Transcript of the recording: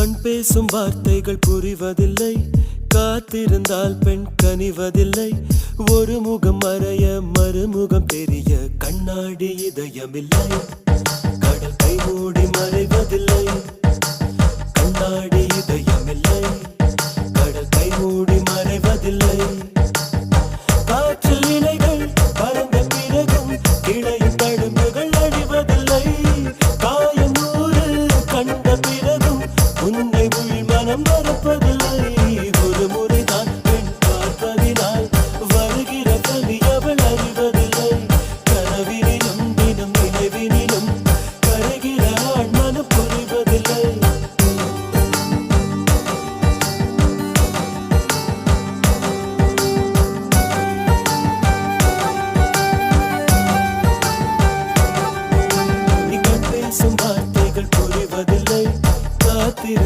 கண் பேசும் வார்த்தைகள் புரிவதில்லை, காத்திருந்தால் பெண் கனிவதில்லை. ஒரு முகம் மறைய மறுமுகம் தெரிய கண்ணாடி இதயமில்லை. கடல் கை மூடி மறைவதில்லை, கண்ணாடி இதயமில்லை. கடல் கை மூடி மறைவதில்லை. காற்றில் இலைகள் பறந்த பிறகும் கிளையின் தழும்புகள் அழிவதில்லை. காயம் நூறு கண்ட பிறகும் உன்னை உள் மனம்